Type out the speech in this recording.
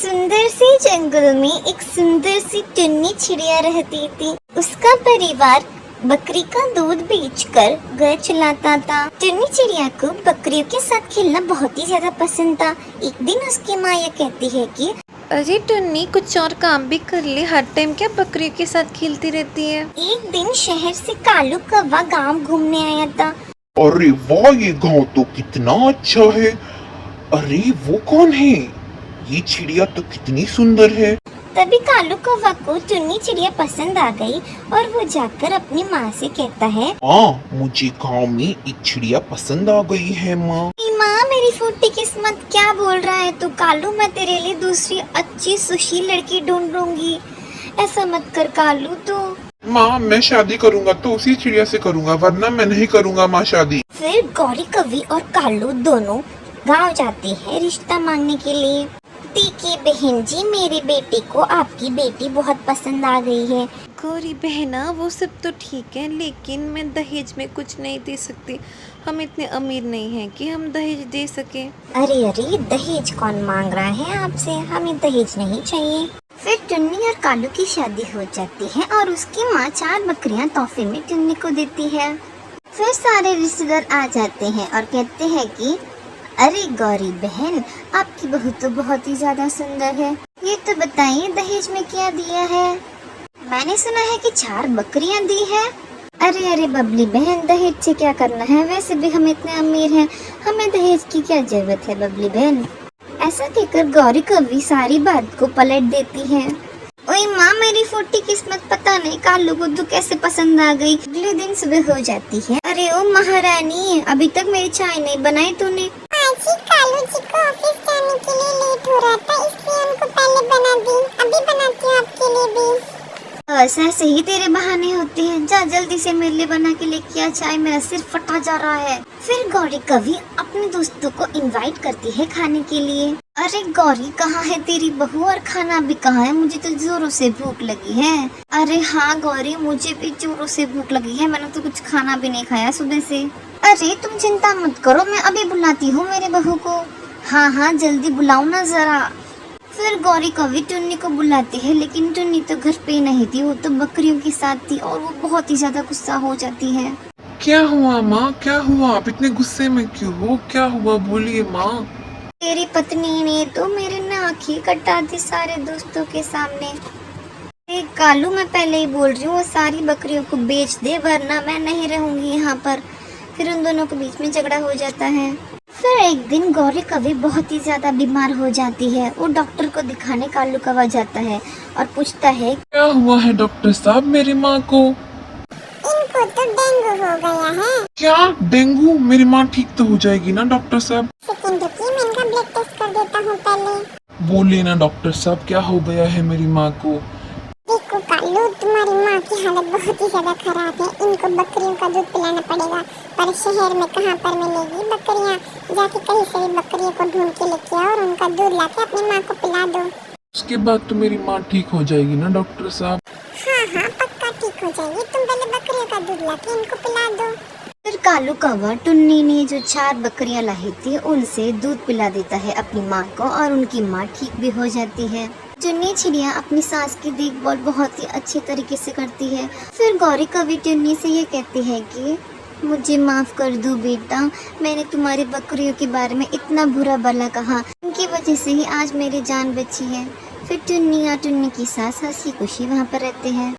सुंदर से जंगल में एक सुंदर सी टुन्नी चिड़िया रहती थी। उसका परिवार बकरी का दूध बेचकर घर चलाता था। टुन्नी चिड़िया को बकरियों के साथ खेलना बहुत ही ज्यादा पसंद था। एक दिन उसकी माँ ये कहती है कि अरे टुन्नी, कुछ और काम भी कर ले, हर टाइम क्या बकरियों के साथ खेलती रहती है। एक दिन शहर से कालू कौवा गांव घूमने आया था। अरे वाह, ये गांव तो कितना अच्छा है। अरे वो कौन है? ये चिड़िया तो कितनी सुंदर है। तभी कालू कौवा को टुन्नी चिड़िया पसंद आ गई और वो जाकर अपनी माँ से कहता है, हाँ, मुझे गांव में एक चिड़िया पसंद आ गई है माँ। माँ मेरी फूटी किस्मत, क्या बोल रहा है तू कालू? मैं तेरे लिए दूसरी अच्छी सुशील लड़की ढूंढूंगी। ऐसा मत कर कालू तू। माँ, मैं शादी करूँगा तो उसी चिड़िया से करूँगा, वरना मैं नहीं करूँगा माँ शादी। फिर गौरी कवि और कालू दोनों गांव जाते हैं रिश्ता मांगने के लिए। देखिए बहन जी, मेरी बेटी को आपकी बेटी बहुत पसंद आ गई है। गौरी बहना, वो सब तो ठीक है, लेकिन मैं दहेज में कुछ नहीं दे सकती। हम इतने अमीर नहीं हैं कि हम दहेज दे सके। अरे अरे, दहेज कौन मांग रहा है आपसे? हमें दहेज नहीं चाहिए। फिर टुन्नी और कालू की शादी हो जाती है और उसकी माँ 4 बकरियां तोहफे में टुन्नी को देती है। फिर सारे रिश्तेदार आ जाते हैं और कहते हैं कि अरे गौरी बहन, आपकी बहू तो बहुत ही ज्यादा सुंदर है। ये तो बताइए दहेज में क्या दिया है? मैंने सुना है कि 4 बकरियां दी है। अरे अरे बबली बहन, दहेज से क्या करना है? वैसे भी हम इतने अमीर हैं, हमें दहेज की क्या जरूरत है बबली बहन। ऐसा कहकर गौरी कवि सारी बात को पलट देती है। ओए माँ, मेरी फूटी किस्मत, पता नहीं कालू को तू कैसे पसंद आ गई। अगले दिन सुबह हो जाती है। अरे ओ महारानी, अभी तक मेरी चाय नहीं बनाई तूने? जी, कालू जी को ऑफिस जाने के लिए लेट हो रहा था, इसलिए उनको पहले बना दी। अभी बनाती हूँ आपके लिए भी। ऐसे ही तेरे बहाने होते हैं। जा जल्दी से मेरे लिए बना के लेके आ चाय, मेरा सिर फटा जा रहा है। फिर गौरी कवि अपने दोस्तों को इनवाइट करती है खाने के लिए। अरे गौरी, कहाँ है तेरी बहू और खाना भी कहाँ है? मुझे तो जोरों से भूख लगी है। अरे हाँ गौरी, मुझे भी जोरों से भूख लगी है, मैंने तो कुछ खाना भी नहीं खाया सुबह से। अरे तुम चिंता मत करो, मैं अभी बुलाती हूँ मेरी बहू को। हाँ हाँ, जल्दी बुलाओ ना जरा। फिर गौरी कवि टुन्नी को बुलाती है, लेकिन टुन्नी तो घर पे नहीं थी, वो तो बकरियों के साथ थी और वो बहुत ही ज्यादा गुस्सा हो जाती है। क्या हुआ माँ, क्या हुआ? आप इतने गुस्से में क्यों हो? क्या हुआ, बोलिए माँ। तेरी पत्नी ने तो मेरे नाक ही कटा दी सारे दोस्तों के सामने। कालू, मैं पहले ही बोल रही हूँ, वो सारी बकरियों को बेच दे, वरना मैं नहीं रहूंगी यहाँ पर। फिर उन दोनों के बीच में झगड़ा हो जाता है। फिर एक दिन गौरी कवि बहुत ही ज्यादा बीमार हो जाती है। वो डॉक्टर को दिखाने कालू कौवा जाता है और पूछता है, क्या हुआ है डॉक्टर साहब मेरी माँ को? इनको तो डेंगू हो गया है। क्या डेंगू? मेरी माँ ठीक तो हो जाएगी ना डॉक्टर साहब? सेकंड रुकिए, मैं इनका ब्लड टेस्ट कर देता हूँ पहले। बोलिए ना डॉक्टर साहब, क्या हो गया है मेरी माँ को? देखो कालू, तुम्हारी माँ की हालत बहुत ही ज्यादा खराब है। इनको बकरियों का दूध पिलाना पड़ेगा, पर शहर में कहाँ पर मिलेगी बकरियाँ? जाके कहीं से भी बकरियों को ढूंढ के लेके आओ और उनका दूध लाके अपनी माँ को पिला दो। उसके बाद तो मेरी माँ ठीक हो जाएगी ना डॉक्टर साहब? हाँ हाँ, पक्का ठीक हो जाएगी। तुम पहले बकरियों का दूध लाके इनको पिला दो। फिर कालू कौवा टुन्नी ने जो 4 बकरियां लाई थी उनसे दूध पिला देता है अपनी माँ को और उनकी माँ ठीक भी हो जाती है। टुन्नी चिड़िया अपनी सास की देखभाल बहुत ही अच्छे तरीके से करती है। फिर गौरी कवि टुन्नी से ये कहती है कि मुझे माफ कर दो बेटा, मैंने तुम्हारी बकरियों के बारे में इतना बुरा भला कहा, उनकी वजह से ही आज मेरी जान बची है। फिर टुन्नी और टुन्नी की सास हंसी खुशी वहाँ पर रहते हैं।